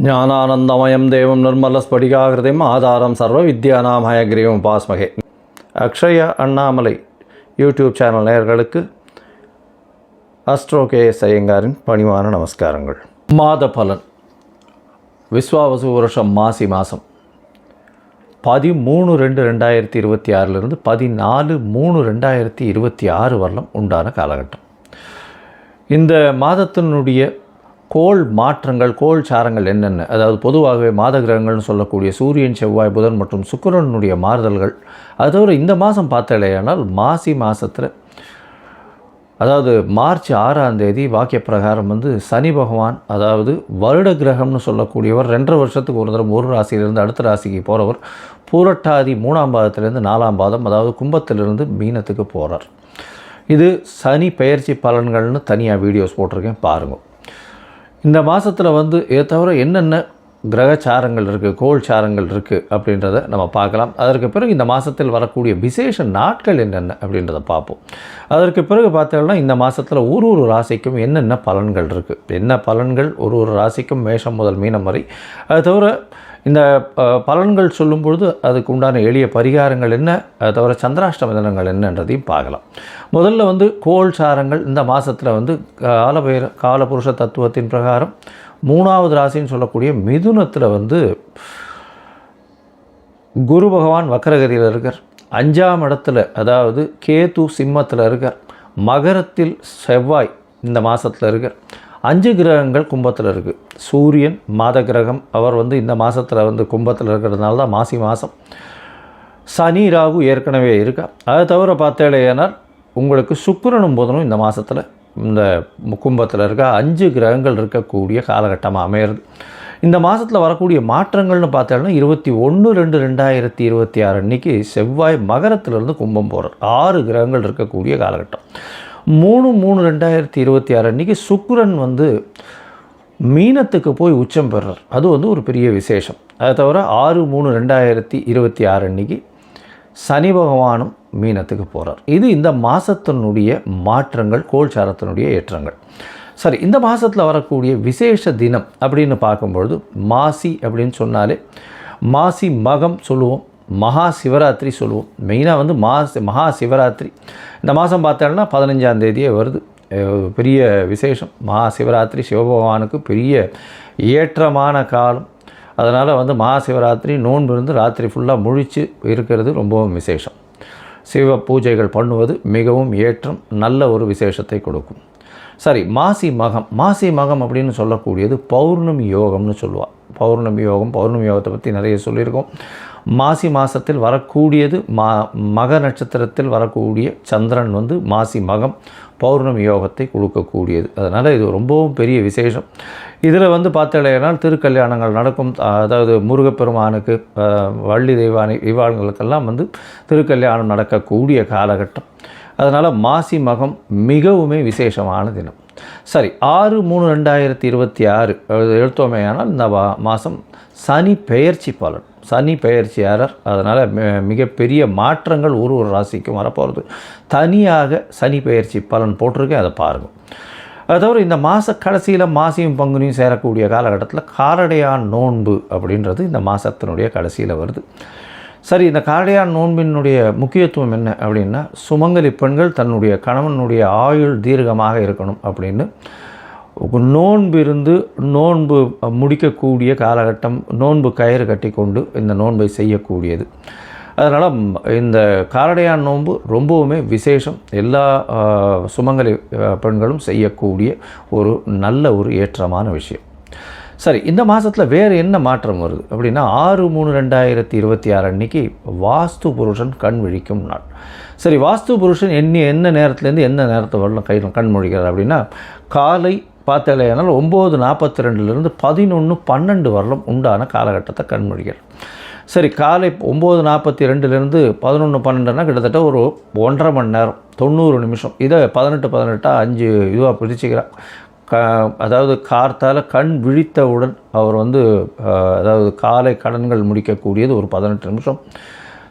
ஞானானந்தமயம் தேவம் நிர்மலஸ்படிகாகிருதிம் ஆதாரம் சர்வ வித்யானாம் ஹயக்ரீவம் உபாஸ்மகே. அக்ஷய அண்ணாமலை யூடியூப் சேனல் நேயர்களுக்கு அஸ்ட்ரோ கேஎஸ் ஐயங்காரின் பணிவான நமஸ்காரங்கள். மாத பலன் விஸ்வாவசு வருஷம் மாசி மாதம் 13/2/2026 14/3/2026 வரலும் உண்டான காலகட்டம். இந்த மாதத்தினுடைய கோள் மாற்றங்கள், கோள் சாரங்கள் என்னென்ன, அதாவது பொதுவாகவே மாத கிரகங்கள்னு சொல்லக்கூடிய சூரியன், செவ்வாய், புதன் மற்றும் சுக்கிரனுடைய மாறுதல்கள். அது தவிர இந்த மாதம் பார்த்தாலேயானால் மாசி மாதத்தில், அதாவது மார்ச் 6ஆம் தேதி வாக்கிய பிரகாரம் சனி பகவான், அதாவது வருட கிரகம்னு சொல்லக்கூடியவர் 2.5 வருஷத்துக்கு ஒரு தரம் ஒரு ராசியிலிருந்து அடுத்த ராசிக்கு போகிறவர் பூரட்டாதி 3ஆம் பாதத்திலிருந்து 4ஆம் பாதம், அதாவது கும்பத்திலிருந்து மீனத்துக்கு போகிறார். இது சனி பெயர்ச்சி பலன்கள்னு தனியாக வீடியோஸ் போட்டிருக்கேன், பாருங்கள். இந்த மாதத்தில் இதை தவிர என்னென்ன கிரகச்சாரங்கள் இருக்குது, கோள் சாரங்கள் இருக்குது அப்படின்றத நம்ம பார்க்கலாம். அதற்கு பிறகு இந்த மாதத்தில் வரக்கூடிய விசேஷ நாட்கள் என்னென்ன அப்படின்றத பார்ப்போம். அதற்கு பிறகு பார்த்தோம்னா இந்த மாதத்தில் ஒரு ராசிக்கும் என்னென்ன பலன்கள் இருக்குது, என்ன பலன்கள் ஒரு ராசிக்கும் மேஷம் முதல் மீனம் வரை. அது தவிர இந்த பலன்கள் சொல்லும்பொழுது அதுக்கு உண்டான எளிய பரிகாரங்கள் என்ன, அது தவிர சந்திராஷ்டம தினங்கள் என்னன்றதையும் பார்க்கலாம். முதல்ல கோள் சாரங்கள் இந்த மாதத்தில் காலபுருஷ தத்துவத்தின் பிரகாரம் 3ஆவது ராசின்னு சொல்லக்கூடிய மிதுனத்தில் குரு பகவான் வக்கரகதியில் இருக்கார். 5ஆம் இடத்துல அதாவது கேது சிம்மத்தில் இருக்கார். மகரத்தில் செவ்வாய் இந்த மாதத்தில் இருக்கார். 5 கிரகங்கள் கும்பத்தில் இருக்குது. சூரியன் மாத கிரகம், அவர் இந்த மாதத்தில் கும்பத்தில் இருக்கிறதுனால தான் மாசி மாதம். சனி ராகு ஏற்கனவே இருக்கா. அதை தவிர பார்த்தேனால் உங்களுக்கு சுக்கிரனும் புதனும் இந்த மாதத்தில் இந்த கும்பத்தில் இருக்க 5 கிரகங்கள் இருக்கக்கூடிய காலகட்டமாக அமையிறது. இந்த மாதத்தில் வரக்கூடிய மாற்றங்கள்னு பார்த்தோம்னா 21/2/2026 அன்றைக்கி செவ்வாய் மகரத்திலிருந்து கும்பம் போகிறார். 6 கிரகங்கள் இருக்கக்கூடிய காலகட்டம். 3/3/2026 அன்றைக்கி சுக்கிரன் மீனத்துக்கு போய் உச்சம் பெறுறார். அது ஒரு பெரிய விசேஷம். அதை தவிர 6/3/2026 அன்றைக்கி சனி பகவானும் மீனத்துக்கு போகிறார். இது இந்த மாதத்தினுடைய மாற்றங்கள், கோள்சாரத்தினுடைய ஏற்றங்கள். சரி, இந்த மாதத்தில் வரக்கூடிய விசேஷ தினம் அப்படின்னு பார்க்கும்பொழுது மாசி அப்படின்னு சொன்னாலே மாசி மகம் சொல்லுவோம், மகா சிவராத்திரி சொல்லுவோம். மெயினாக மகா சிவராத்திரி இந்த மாதம் பார்த்தோம்னா 15ஆம் தேதியே வருது. பெரிய விசேஷம். மகா சிவராத்திரி சிவபகவானுக்கு பெரிய ஏற்றமான காலம். அதனால் மகா சிவராத்திரி நோன்பு இருந்து ராத்திரி ஃபுல்லாக முழித்து இருக்கிறது ரொம்பவும் விசேஷம். சிவ பூஜைகள் பண்ணுவது மிகவும் ஏற்றம், நல்ல ஒரு விசேஷத்தை கொடுக்கும். சரி, மாசி மகம் அப்படின்னு சொல்லக்கூடியது பௌர்ணமி யோகம்னு சொல்லுவாள். பௌர்ணமி யோகத்தை பற்றி நிறைய சொல்லியிருக்கோம். மாசி மாதத்தில் வரக்கூடியது மக நட்சத்திரத்தில் வரக்கூடிய சந்திரன் மாசி மகம் பௌர்ணமி யோகத்தை கொடுக்கக்கூடியது. அதனால் இது ரொம்பவும் பெரிய விசேஷம். இதில் பார்த்தீங்கன்னா திருக்கல்யாணங்கள் நடக்கும். அதாவது முருகப்பெருமானுக்கு, வள்ளி தெய்வானை இவாளுங்களுக்கெல்லாம் திருக்கல்யாணம் நடக்கக்கூடிய காலகட்டம். அதனால் மாசி மகம் மிகவுமே விசேஷமான தினம். சரி, 6/3/2026 எடுத்தோமேயானால் இந்த மாதம் சனி பெயர்ச்சி பலன். சனி பெயர்ச்சியாளர். அதனால் மிகப்பெரிய மாற்றங்கள் ஒரு ராசிக்கும் வரப்போகிறது. தனியாக சனி பெயர்ச்சி பலன் போட்டிருக்கேன், அதை பாருங்கள். அது தவிர இந்த மாத கடைசியில் மாசியும் பங்குனியும் சேரக்கூடிய காலகட்டத்தில் காரடையான் நோன்பு அப்படின்றது இந்த மாதத்தினுடைய கடைசியில் வருது. சரி, இந்த காரடையான் நோன்பினுடைய முக்கியத்துவம் என்ன அப்படின்னா, சுமங்கலி பெண்கள் தன்னுடைய கணவனுடைய ஆயுள் தீர்க்கமாக இருக்கணும் அப்படின்னு நோன்பு முடிக்கக்கூடிய காலகட்டம். நோன்பு கயிறு கட்டி கொண்டு இந்த நோன்பை செய்யக்கூடியது. அதனால் இந்த காரடையான் நோன்பு ரொம்பவுமே விசேஷம். எல்லா சுமங்கலி பெண்களும் செய்யக்கூடிய ஒரு நல்ல ஒரு ஏற்றமான விஷயம். சரி, இந்த மாதத்தில் வேறு என்ன மாற்றம் வருது அப்படின்னா 6/3/2026 அன்றைக்கி வாஸ்து புருஷன் கண் விழிக்கும் நாள். சரி, வாஸ்து புருஷன் என்ன நேரத்துலேருந்து என்ன நேரத்தை வரலாம் கண் முழிக்கிறார் அப்படின்னா, காலை பார்த்தாலேனால் 9:42 11:12 வரலும் உண்டான காலகட்டத்தை கண்மொழிகள். சரி, காலை 9:42 11:12 கிட்டத்தட்ட ஒரு 1.5 மணி நேரம் 90 நிமிஷம். இதை 18 5 இதுவாக பிரிச்சுக்கிறார். அதாவது கார்த்தால் கண் விழித்தவுடன் அவர் அதாவது காலை கடன்கள் முடிக்கக்கூடியது ஒரு 18 நிமிஷம்,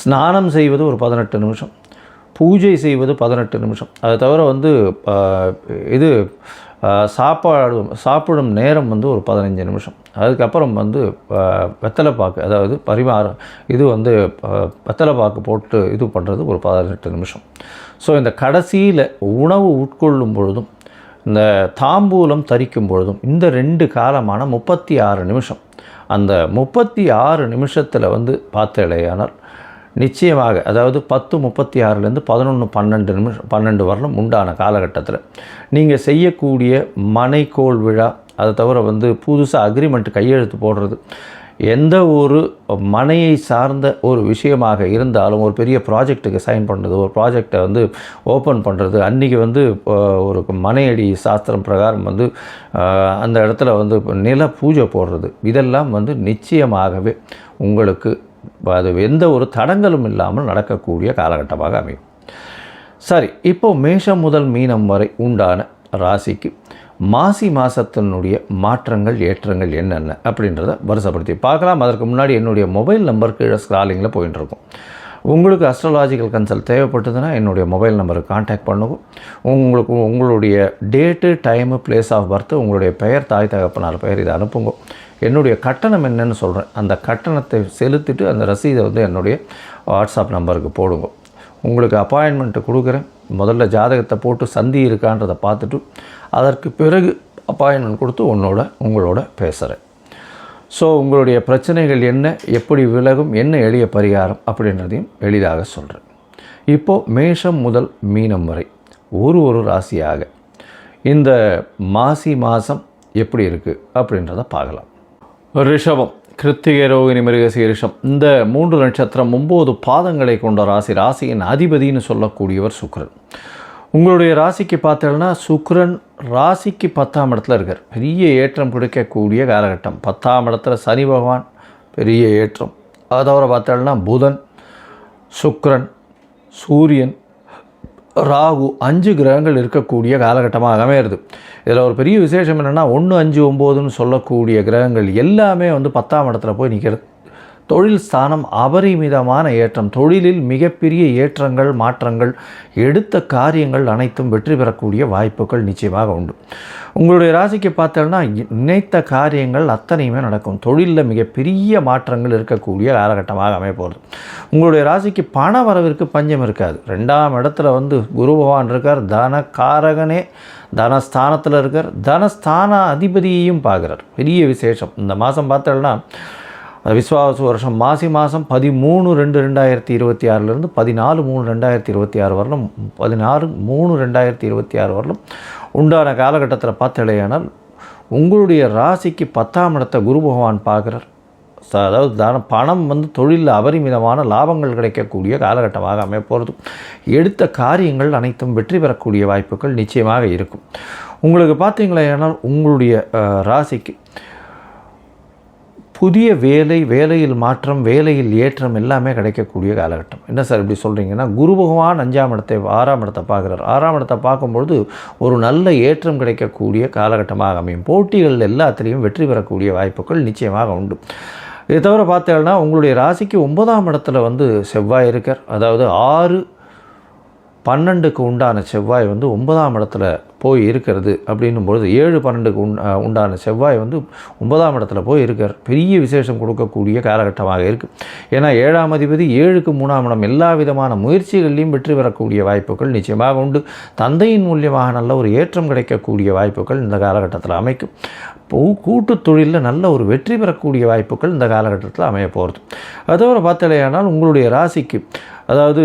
ஸ்நானம் செய்வது ஒரு 18 நிமிஷம், பூஜை செய்வது 18 நிமிஷம். அதை தவிர இது சாப்பிடும் நேரம் வந்து ஒரு 15 நிமிஷம். அதுக்கப்புறம் வந்து வெத்தலைப்பாக்கு, அதாவது இது வந்து வெத்தலைப்பாக்கு போட்டு இது பண்ணுறது ஒரு 18 நிமிஷம். ஸோ இந்த கடைசியில் உணவு உட்கொள்ளும் பொழுதும் இந்த தாம்பூலம் தரிக்கும் பொழுதும் இந்த 2 காலமான 36 நிமிஷம், அந்த 36 நிமிஷத்தில் வந்து பார்த்தேலையானால் நிச்சயமாக, அதாவது 10:36லேருந்து 11:12 வரலும் உண்டான காலகட்டத்தில் நீங்கள் செய்யக்கூடிய மனைக்கோள் விழா, அதை தவிர வந்து புதுசாக அக்ரிமெண்ட் கையெழுத்து போடுறது, எந்த ஒரு மனையை சார்ந்த ஒரு விஷயமாக இருந்தாலும், ஒரு பெரிய ப்ராஜெக்ட்டுக்கு சைன் பண்ணுறது, ஒரு ப்ராஜெக்டை வந்து ஓப்பன் பண்ணுறது, அன்றைக்கி வந்து ஒரு மனையடி சாஸ்திரம் பிரகாரம் வந்து அந்த இடத்துல வந்து நில பூஜை போடுறது, இதெல்லாம் வந்து நிச்சயமாகவே உங்களுக்கு அது எந்த ஒரு தடங்களும் இல்லாமல் நடக்கக்கூடிய காலகட்டமாக அமையும். சரி, இப்போது மேஷம் முதல் மீனம் வரை உண்டான ராசிக்கு மாசி மாதத்தினுடைய மாற்றங்கள் ஏற்றங்கள் என்னென்ன அப்படின்றத வருஷப்படுத்தி பார்க்கலாம். அதற்கு முன்னாடி என்னுடைய மொபைல் நம்பர் கீழே ஸ்க்ராலிங்கில் போயிட்டுருக்கும். உங்களுக்கு அஸ்ட்ராலாஜிக்கல் கன்சல்ட் தேவைப்பட்டதுன்னா என்னுடைய மொபைல் நம்பருக்கு கான்டாக்ட் பண்ணுங்க. உங்களுக்கு உங்களுடைய date, time, place of birth, உங்களுடைய பெயர், தாய் தகப்பனார் பெயர், இதை அனுப்புங்க. என்னுடைய கட்டணம் என்னன்னு சொல்கிறேன், அந்த கட்டணத்தை செலுத்திட்டு அந்த ரசீதை வந்து என்னுடைய வாட்ஸ்அப் நம்பருக்கு போடுங்க. உங்களுக்கு அப்பாயின்மெண்ட்டு கொடுக்குறேன். முதல்ல ஜாதகத்தை போட்டு சந்தி இருக்கான்றதை பார்த்துட்டு அதற்கு பிறகு அப்பாயின்மெண்ட் கொடுத்து உங்களோட பேசுகிறேன். ஸோ உங்களுடைய பிரச்சனைகள் என்ன, எப்படி விலகும், என்ன எளிய பரிகாரம் அப்படின்றதையும் எளிதாக சொல்கிறேன். இப்போது மேஷம் முதல் மீனம் வரை ஒரு ராசியாக இந்த மாசி மாதம் எப்படி இருக்குது அப்படின்றத பார்க்கலாம். ரிஷபம், கிருத்திகை, ரோகிணி, மிருகசீரிஷம், இந்த 3 நட்சத்திரம் 9 பாதங்களை கொண்ட ராசி. ராசியின் அதிபதினு சொல்லக்கூடியவர் சுக்கிரன். உங்களுடைய ராசிக்கு பார்த்தீங்கன்னா சுக்கிரன் ராசிக்கு 10ஆம் இடத்துல இருக்கார். பெரிய ஏற்றம் கிடைக்கக்கூடிய காலகட்டம். 10ஆம் இடத்துல சனி பகவான், பெரிய ஏற்றம். அதை தவிர பார்த்தீங்கன்னா புதன், சுக்கிரன், சூரியன், ராகு, 5 கிரகங்கள் இருக்கக்கூடிய காலகட்டமாக அமையிறது. இதில் ஒரு பெரிய விசேஷம் என்னென்னா 1, 5, 9ன்னு சொல்லக்கூடிய கிரகங்கள் எல்லாமே வந்து 10ஆம் இடத்துல போய் நிற்கிறது. தொழில் ஸ்தானம் அபரிமிதமான ஏற்றம், தொழிலில் மிகப்பெரிய ஏற்றங்கள், மாற்றங்கள், எடுத்த காரியங்கள் அனைத்தும் வெற்றி பெறக்கூடிய வாய்ப்புகள் நிச்சயமாக உண்டு. உங்களுடைய ராசிக்கு பார்த்தோன்னா நினைத்த காரியங்கள் அத்தனையுமே நடக்கும். தொழிலில் மிகப்பெரிய மாற்றங்கள் இருக்கக்கூடிய காலகட்டமாக அமையப்போகிறது. உங்களுடைய ராசிக்கு பண வரவிற்கு பஞ்சம் இருக்காது. 2ஆம் இடத்துல வந்து குரு பகவான் இருக்கார். தனக்காரகனே தனஸ்தானத்தில் இருக்கார். தனஸ்தான அதிபதியையும் பார்க்குறார். பெரிய விசேஷம். இந்த மாதம் பார்த்தோன்னா விஸ்வாவசு வருஷம் மாசி மாதம் 13/2/2026 14/3/2026 வரலும் 16/3/2026 வரலும் உண்டான காலகட்டத்தில் பார்த்தலையானால் உங்களுடைய ராசிக்கு 10ஆம் இடத்தை குரு பகவான் பார்க்குறார். அதாவது பணம் வந்து தொழிலில் அபரிமிதமான லாபங்கள் கிடைக்கக்கூடிய காலகட்டமாக அமையப்போகிறது. எடுத்த காரியங்கள் அனைத்தும் வெற்றி பெறக்கூடிய வாய்ப்புகள் நிச்சயமாக இருக்கும். உங்களுக்கு பார்த்தீங்களேனால் உங்களுடைய ராசிக்கு புதிய வேலையில் மாற்றம், வேலையில் ஏற்றம் எல்லாமே கிடைக்கக்கூடிய காலகட்டம். என்ன சார் இப்படி சொல்கிறீங்கன்னா, குரு பகவான் 5ஆம் இடத்தை 6ஆம் இடத்தை பார்க்குறார். 6ஆம் இடத்தை பார்க்கும்பொழுது ஒரு நல்ல ஏற்றம் கிடைக்கக்கூடிய காலகட்டமாக அமையும். போட்டிகள் எல்லாத்திலையும் வெற்றி பெறக்கூடிய வாய்ப்புகள் நிச்சயமாக உண்டு. இதை தவிர பார்த்தீங்கன்னா உங்களுடைய ராசிக்கு 9ஆம் இடத்துல வந்து செவ்வாய் இருக்கார். அதாவது 6-12க்கு உண்டான செவ்வாய் வந்து 9ஆம் இடத்துல போய் இருக்கிறது. அப்படின்னும்பொழுது 7-12க்கு உண்டான செவ்வாய் வந்து 9ஆம் இடத்துல போய் இருக்கார். பெரிய விசேஷம் கொடுக்கக்கூடிய காலகட்டமாக இருக்குது. ஏன்னா 7ஆம் அதிபதி 7க்கு 3ஆம் இடம். எல்லா விதமான முயற்சிகள்லையும் வெற்றி பெறக்கூடிய வாய்ப்புகள் நிச்சயமாக உண்டு. தந்தையின் மூலியமாக நல்ல ஒரு ஏற்றம் கிடைக்கக்கூடிய வாய்ப்புகள் இந்த காலகட்டத்தில் அமைக்கும். கூட்டு தொழிலில் நல்ல ஒரு வெற்றி பெறக்கூடிய வாய்ப்புகள் இந்த காலகட்டத்தில் அமைய போகிறது. அதோடு பார்த்தலையானால் உங்களுடைய ராசிக்கு அதாவது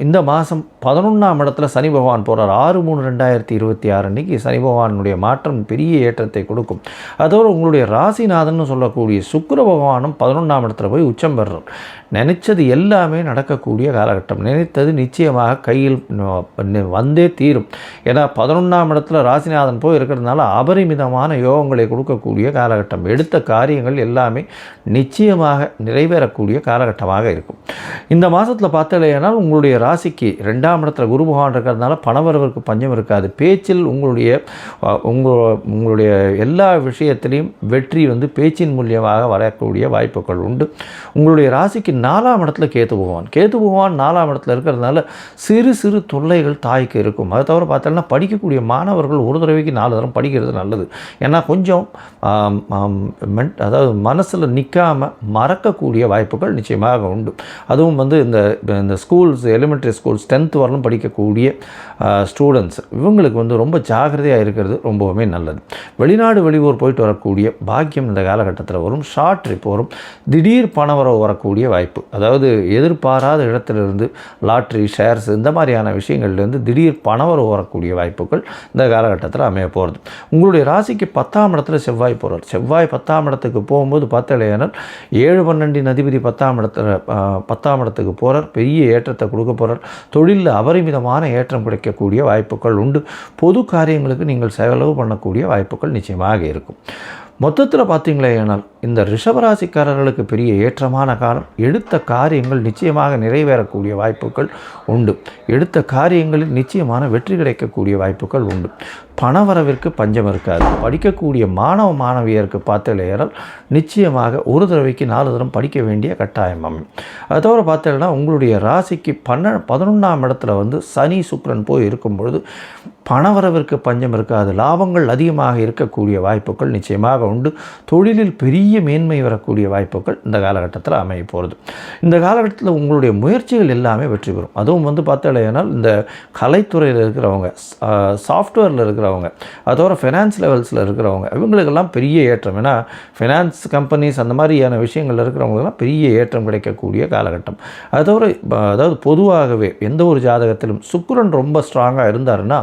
இந்த மாதம் 11ஆம் இடத்துல சனி பகவான் போகிறார். 6/3/2026 அன்றைக்கி சனி பகவானுடைய மாற்றம் பெரிய ஏற்றத்தை கொடுக்கும். அதோடு உங்களுடைய ராசிநாதன் சொல்லக்கூடிய சுக்கிர பகவானும் 11ஆம் இடத்துல போய் உச்சம் பெறுறார். நினைச்சது எல்லாமே நடக்கக்கூடிய காலகட்டம். நினைத்தது நிச்சயமாக கையில் வந்தே தீரும். ஏன்னா 11ஆம் இடத்துல ராசிநாதன் போய் இருக்கிறதுனால அபரிமிதமான யோகங்களை கொடுக்கக்கூடிய காலகட்டம். எடுத்த காரியங்கள் எல்லாமே நிச்சயமாக நிறைவேறக்கூடிய காலகட்டமாக இருக்கும். இந்த மாதத்தில் இடத்துல பார்த்தாலேனால் உங்களுடைய ராசிக்கு 2ஆம் இடத்துல குரு பகவான் இருக்கிறதுனால பணவரவிற்கு பஞ்சம் இருக்காது. பேச்சில் உங்களுடைய எல்லா விஷயத்திலையும் வெற்றி வந்து பேச்சின் மூலியமாக வரக்கூடிய வாய்ப்புகள் உண்டு. உங்களுடைய ராசிக்கு 4ஆம் இடத்துல கேது பகவான் 4ஆம் இடத்துல இருக்கிறதுனால சிறு சிறு தொல்லைகள் தாய்க்கு இருக்கும். அதை தவிர பார்த்தோம்னா படிக்கக்கூடிய மாணவர்கள் ஒரு தடவைக்கு 4 தரம் படிக்கிறது நல்லது. ஏன்னா கொஞ்சம் அதாவது மனசில் நிற்காமல் மறக்கக்கூடிய வாய்ப்புகள் நிச்சயமாக உண்டு. அதுவும் வந்து இந்த ஸ்கூல்ஸ், எலிமெண்ட்ரி ஸ்கூல்ஸ் 10th வரலும் படிக்கக்கூடிய ஸ்டூடெண்ட்ஸ் இவங்களுக்கு வந்து ரொம்ப ஜாகிரதையாக இருக்கிறது ரொம்பவுமே நல்லது. வெளிநாடு வெளியூர் போயிட்டு வரக்கூடிய பாக்கியம் இந்த காலகட்டத்தில் வரும். ஷார்ட் ட்ரிப் வரும். திடீர் பணவரவு வரக்கூடிய வாய்ப்பு, அதாவது எதிர்பாராத இடத்திலிருந்து லாட்ரி, ஷேர்ஸ் இந்த மாதிரியான விஷயங்கள்லேருந்து திடீர் பணவரவு வரக்கூடிய வாய்ப்புகள் இந்த காலகட்டத்தில் அமைய போகிறது. உங்களுடைய ராசிக்கு 10ஆம் இடத்துல செவ்வாய் போகிறார். செவ்வாய் 10ஆம் இடத்துக்கு போகும்போது பார்த்தலையானால் 7-12 அதிபதி 10ஆம் இடத்துக்கு போகிறார். பெரிய ஏற்றத்தை கொடுக்க போகிறார். தொழிலில் அபரிமிதமான ஏற்றம் கிடைக்கக்கூடிய வாய்ப்புகள் உண்டு. பொது காரியங்களுக்கு நீங்கள் செலவு பண்ணக்கூடிய வாய்ப்புகள் நிச்சயமாக இருக்கும். மொத்தத்தில் பார்த்தீங்களேனால் இந்த ரிஷபராசிக்காரர்களுக்கு பெரிய ஏற்றமான காலம். எடுத்த காரியங்கள் நிச்சயமாக நிறைவேறக்கூடிய வாய்ப்புகள் உண்டு. எடுத்த காரியங்களில் நிச்சயமான வெற்றி கிடைக்கக்கூடிய வாய்ப்புகள் உண்டு. பணவரவிற்கு பஞ்சம் இருக்காது. படிக்கக்கூடிய மாணவியருக்கு பார்த்தேனால் நிச்சயமாக ஒரு தடவைக்கு 4 தரம் படிக்க வேண்டிய கட்டாயம் அமையும். அதை தவிர பார்த்தேன்னா உங்களுடைய ராசிக்கு 11ஆம் இடத்துல வந்து சனி சுக்கிரன் போய் இருக்கும் பொழுது பணவரவிற்கு பஞ்சம் இருக்காது. லாபங்கள் அதிகமாக இருக்கக்கூடிய வாய்ப்புகள் நிச்சயமாக உண்டு. தொழிலில் பெரிய மேன்மை வரக்கூடிய வாய்ப்புகள் இந்த காலகட்டத்தில் அமைய போகிறது. இந்த காலகட்டத்தில் உங்களுடைய முயற்சிகள் எல்லாமே வெற்றி பெறும். அதுவும் வந்து பார்த்தேனால் இந்த கலைத்துறையில் இருக்கிறவங்க, சாஃப்ட்வேரில் இருக்கிறவங்க, அதோட ஃபைனான்ஸ் லெவல்ஸில் இருக்கிறவங்க இவங்களுக்கெல்லாம் பெரிய ஏற்றம். ஏன்னா ஃபைனான்ஸ் கம்பெனிஸ் அந்த மாதிரியான விஷயங்கள் இருக்கிறவங்களுக்கெல்லாம் பெரிய ஏற்றம் கிடைக்கக்கூடிய காலகட்டம். அதாவது பொதுவாகவே எந்த ஒரு ஜாதகத்திலும் சுக்கிரன் ரொம்ப ஸ்ட்ராங்காக இருந்தாருன்னா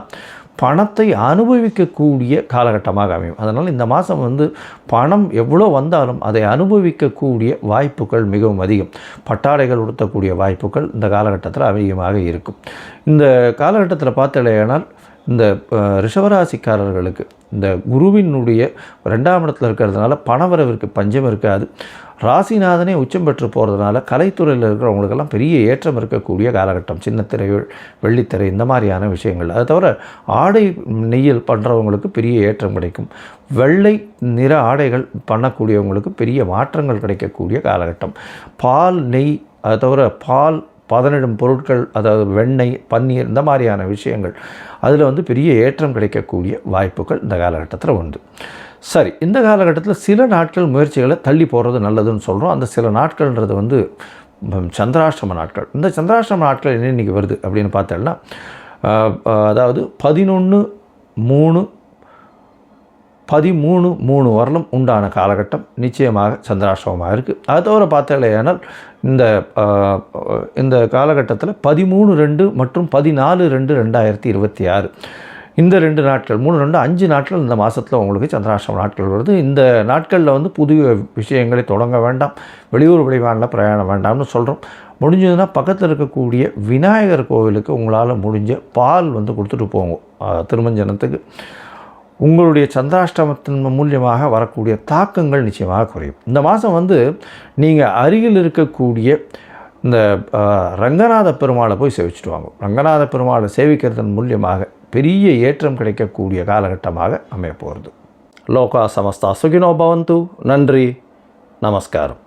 பணத்தை அனுபவிக்கக்கூடிய காலகட்டமாக அமையும். அதனால் இந்த மாதம் வந்து பணம் எவ்வளோ வந்தாலும் அதை அனுபவிக்கக்கூடிய வாய்ப்புகள் மிகவும் அதிகம். பட்டாடைகள் உடுத்தக்கூடிய வாய்ப்புகள் இந்த காலகட்டத்தில் அதிகமாக இருக்கும். இந்த காலகட்டத்தில் பார்த்தலையானால் இந்த ரிஷபராசிக்காரர்களுக்கு இந்த குருவினுடைய 2ஆம் இடத்துல இருக்கிறதுனால பணவரவிற்கு பஞ்சம் இருக்காது. ராசிநாதனே உச்சம் பெற்று போகிறதுனால கலைத்துறையில் இருக்கிறவங்களுக்கெல்லாம் பெரிய ஏற்றம் இருக்கக்கூடிய காலகட்டம். சின்னத்திரை, வெள்ளித்திரை இந்த மாதிரியான விஷயங்கள். அதை தவிர ஆடை நெய்யல் பண்ணுறவங்களுக்கு பெரிய ஏற்றம் கிடைக்கும். வெள்ளை நிற ஆடைகள் பண்ணக்கூடியவங்களுக்கு பெரிய மாற்றங்கள் கிடைக்கக்கூடிய காலகட்டம். பால், நெய், அதை தவிர பால் பதனிடும் பொருட்கள், அதாவது வெண்ணெய், பன்னீர் இந்த மாதிரியான விஷயங்கள் அதில் வந்து பெரிய ஏற்றம் கிடைக்கக்கூடிய வாய்ப்புகள் இந்த காலகட்டத்தில் உண்டு. சரி, இந்த காலகட்டத்தில் சில நாட்கள் முயற்சிகளை தள்ளி போகிறது நல்லதுன்னு சொல்கிறோம். அந்த சில நாட்கள்ன்றது வந்து சந்திராஷ்டம நாட்கள். இந்த சந்திராஷ்டம நாட்கள் என்ன இன்றைக்கி வருது அப்படின்னு பார்த்தோம்னா, அதாவது 11-3 வரலும் உண்டான காலகட்டம் நிச்சயமாக சந்திராஷ்டமமாக இருக்குது. அதை தவிர பார்த்தலையானால் இந்த காலகட்டத்தில் 13-2 மற்றும் 14-2-2026 இந்த 2 நாட்கள், 3-2-5 நாட்கள் இந்த மாதத்தில் உங்களுக்கு சந்திராஷ்டம நாட்கள் வருது. இந்த நாட்களில் வந்து புதிய விஷயங்களை தொடங்க வேண்டாம், வெளியூர் வெளிமாநில பிரயாணம் வேண்டாம்னு சொல்கிறோம். முடிஞ்சதுன்னா பக்கத்தில் இருக்கக்கூடிய விநாயகர் கோவிலுக்கு உங்களால் முடிஞ்ச பால் வந்து கொடுத்துட்டு போங்க திருமஞ்சனத்துக்கு. உங்களுடைய சந்திராஷ்டமத்தின் மூலியமாக வரக்கூடிய தாக்கங்கள் நிச்சயமாக குறையும். இந்த மாதம் வந்து நீங்கள் அருகில் இருக்கக்கூடிய இந்த ரங்கநாத பெருமாளை போய் சேவிச்சுட்டு வாங்க. ரங்கநாத பெருமாளை சேவிக்கிறதன் மூலியமாக பெரிய ஏற்றம் கிடைக்கக்கூடிய காலகட்டமாக அமைய போகிறது. லோகா சமஸ்தா சுகினோ பவந்து. நன்றி, நமஸ்காரம்.